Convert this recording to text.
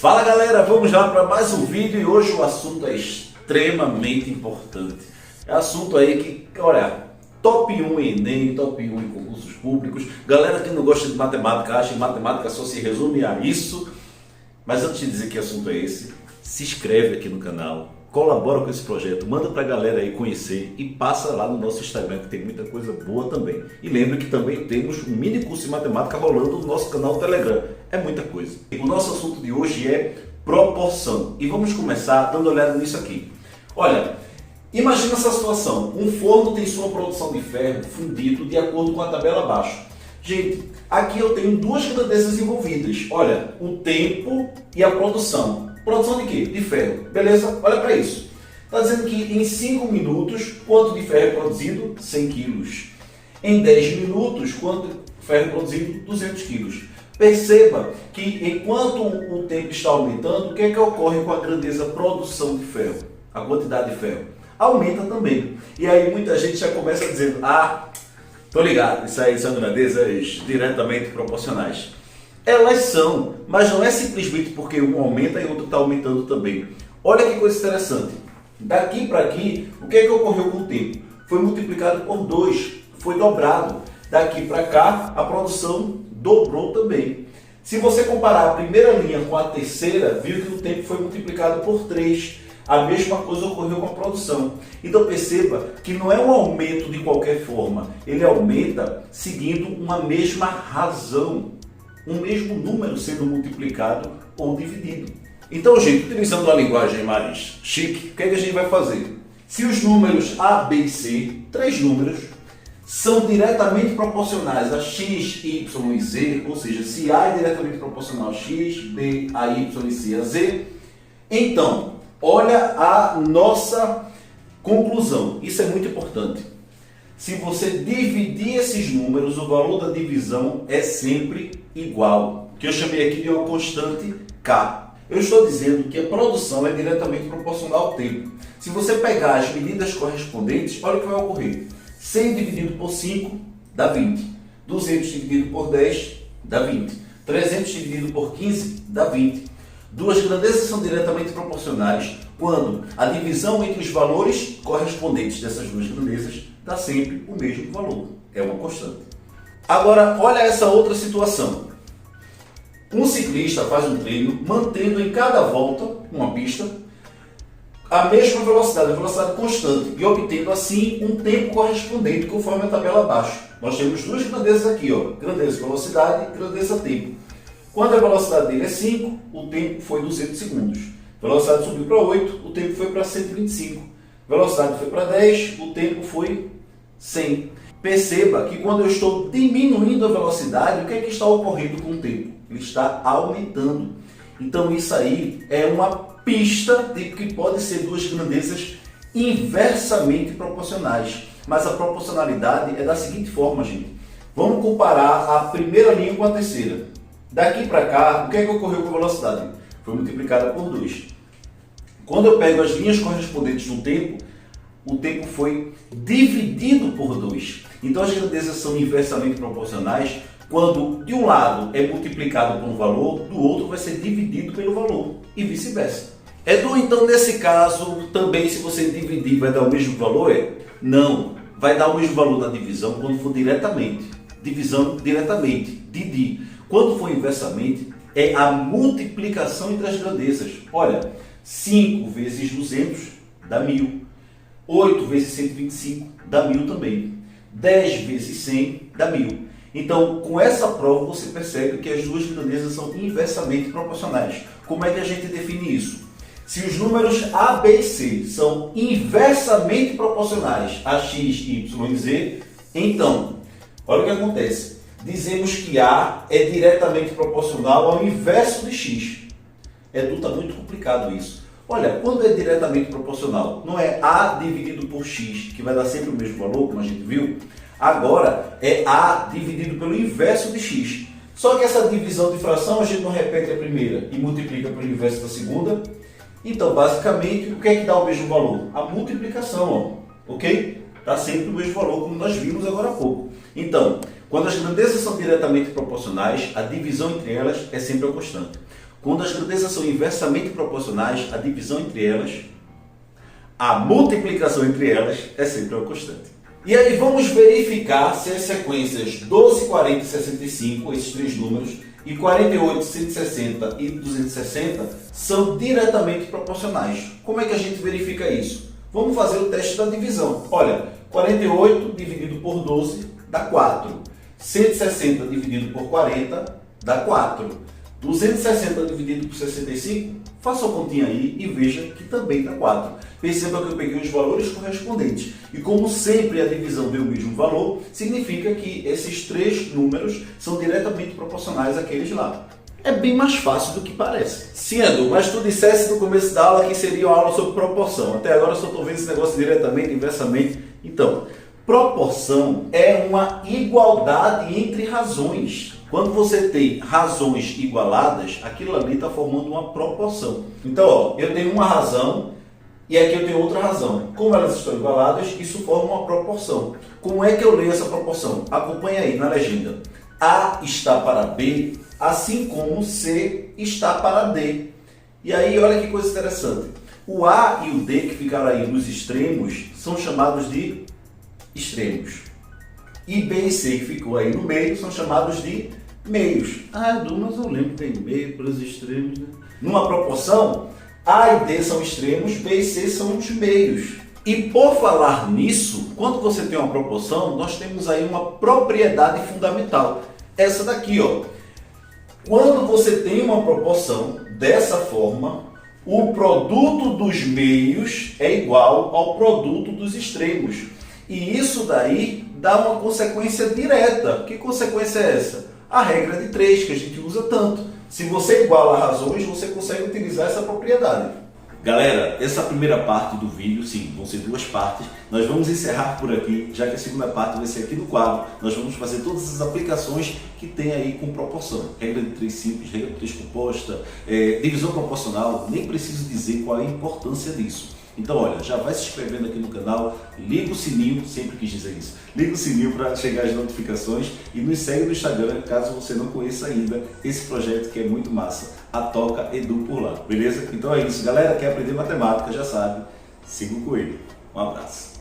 Fala galera, vamos lá para mais um vídeo e hoje o assunto é extremamente importante. É assunto aí que, olha, top 1 em Enem, top 1 em concursos públicos. Galera que não gosta de matemática, acha que matemática só se resume a isso. Mas antes de dizer que assunto é esse, se inscreve aqui no canal, colabora com esse projeto, manda pra galera aí conhecer e passa lá no nosso Instagram que tem muita coisa boa também. E lembre que também temos um mini curso de matemática rolando no nosso canal do Telegram. É muita coisa. O nosso assunto de hoje é proporção. E vamos começar dando uma olhada nisso aqui. Olha, imagina essa situação. Um forno tem sua produção de ferro fundido de acordo com a tabela abaixo. Gente, aqui eu tenho duas grandezas envolvidas. Olha, o tempo e a produção. Produção de quê? De ferro. Beleza? Olha para isso. Está dizendo que em 5 minutos, quanto de ferro é produzido? 100 quilos. Em 10 minutos, quanto de ferro é produzido? 200 quilos. Perceba que enquanto o tempo está aumentando, o que é que ocorre com a grandeza produção de ferro? A quantidade de ferro aumenta também. E aí muita gente já começa dizendo, tô ligado, isso aí são grandezas diretamente proporcionais. Elas são, mas não é simplesmente porque um aumenta e o outro está aumentando também. Olha que coisa interessante. Daqui para aqui, o que é que ocorreu com o tempo? Foi multiplicado por 2, foi dobrado. Daqui para cá, a produção dobrou também. Se você comparar a primeira linha com a terceira, viu que o tempo foi multiplicado por 3. A mesma coisa ocorreu com a produção. Então perceba que não é um aumento de qualquer forma. Ele aumenta seguindo uma mesma razão. Um mesmo número sendo multiplicado ou dividido. Então, gente, utilizando a linguagem mais chique, o que é que a gente vai fazer? Se os números A, B e C, 3 números, são diretamente proporcionais a x, y e z, ou seja, se A é diretamente proporcional a x, B a y e c a z, então, olha a nossa conclusão. Isso é muito importante. Se você dividir esses números, o valor da divisão é sempre igual, que eu chamei aqui de uma constante K. Eu estou dizendo que a produção é diretamente proporcional ao tempo. Se você pegar as medidas correspondentes, olha o que vai ocorrer. 100 dividido por 5 dá 20. 200 dividido por 10 dá 20. 300 dividido por 15 dá 20. Duas grandezas são diretamente proporcionais quando a divisão entre os valores correspondentes dessas duas grandezas dá sempre o mesmo valor. É uma constante. Agora, olha essa outra situação. Um ciclista faz um treino mantendo em cada volta, uma pista, a mesma velocidade, a velocidade constante, e obtendo assim um tempo correspondente conforme a tabela abaixo. Nós temos duas grandezas aqui, grandeza velocidade e grandeza tempo. Quando a velocidade dele é 5, o tempo foi 200 segundos. A velocidade subiu para 8, o tempo foi para 125. A velocidade foi para 10, o tempo foi 100. Perceba que quando eu estou diminuindo a velocidade, o que é que está ocorrendo com o tempo? Ele está aumentando. Então isso aí é uma pista de que pode ser duas grandezas inversamente proporcionais. Mas a proporcionalidade é da seguinte forma, gente. Vamos comparar a primeira linha com a terceira. Daqui para cá, o que é que ocorreu com a velocidade? Foi multiplicada por 2. Quando eu pego as linhas correspondentes no tempo, o tempo foi dividido por 2. Então as grandezas são inversamente proporcionais quando de um lado é multiplicado por um valor, do outro vai ser dividido pelo valor e vice-versa. Edu, então nesse caso, também se você dividir vai dar o mesmo valor? Não, vai dar o mesmo valor da divisão quando for diretamente. Divisão diretamente, didi. Quando for inversamente, é a multiplicação entre as grandezas. Olha, 5 vezes 200 dá 1000. 8 vezes 125 dá 1000 também. 10 vezes 100 dá 1000. Então, com essa prova, você percebe que as duas grandezas são inversamente proporcionais. Como é que a gente define isso? Se os números A, B e C são inversamente proporcionais a x, y e z, então, olha o que acontece. Dizemos que A é diretamente proporcional ao inverso de x. Está muito complicado isso. Olha, quando é diretamente proporcional, não é A dividido por x, que vai dar sempre o mesmo valor, como a gente viu. Agora é A dividido pelo inverso de x. Só que essa divisão de fração a gente não repete a primeira e multiplica pelo inverso da segunda. Então, basicamente, o que é que dá o mesmo valor? A multiplicação, ok? Dá sempre o mesmo valor, como nós vimos agora há pouco. Então, quando as grandezas são diretamente proporcionais, a divisão entre elas é sempre a constante. Quando as grandezas são inversamente proporcionais, a divisão entre elas, a multiplicação entre elas é sempre uma constante. E aí vamos verificar se as sequências 12, 40 e 65, esses três números, e 48, 160 e 260 são diretamente proporcionais. Como é que a gente verifica isso? Vamos fazer o teste da divisão. Olha, 48 dividido por 12 dá 4. 160 dividido por 40 dá 4. 260 dividido por 65, faça a continha aí e veja que também dá 4. Perceba que eu peguei os valores correspondentes. E como sempre a divisão deu o mesmo valor, significa que esses três números são diretamente proporcionais àqueles lá. É bem mais fácil do que parece. Sim, Edu, mas tu dissesse no começo da aula que seria uma aula sobre proporção. Até agora eu só estou vendo esse negócio diretamente, inversamente. Então, proporção é uma igualdade entre razões. Quando você tem razões igualadas, aquilo ali está formando uma proporção. Então, ó, eu tenho uma razão e aqui eu tenho outra razão. Como elas estão igualadas, isso forma uma proporção. Como é que eu leio essa proporção? Acompanhe aí na legenda. A está para B, assim como C está para D. E aí, olha que coisa interessante. O A e o D que ficaram aí nos extremos são chamados de extremos. E B e C que ficou aí no meio são chamados de meios. Ah, Edu, mas eu lembro que tem meio para os extremos, né? Numa proporção, A e D são extremos, B e C são os meios. E por falar nisso, quando você tem uma proporção, nós temos aí uma propriedade fundamental. Essa daqui, ó. Quando você tem uma proporção dessa forma, o produto dos meios é igual ao produto dos extremos. E isso daí dá uma consequência direta. Que consequência é essa? A regra de 3, que a gente usa tanto. Se você iguala razões, você consegue utilizar essa propriedade. Galera, essa primeira parte do vídeo, sim, vão ser duas partes. Nós vamos encerrar por aqui, já que a segunda parte vai ser aqui no quadro. Nós vamos fazer todas as aplicações que tem aí com proporção. Regra de 3 simples, regra de 3 composta, divisão proporcional. Nem preciso dizer qual é a importância disso. Então, olha, já vai se inscrevendo aqui no canal, liga o sininho, sempre quis dizer isso, liga o sininho para chegar as notificações e nos segue no Instagram, caso você não conheça ainda esse projeto que é muito massa, a Toca Edu por lá, beleza? Então é isso, galera, quer aprender matemática, já sabe, siga o coelho. Um abraço.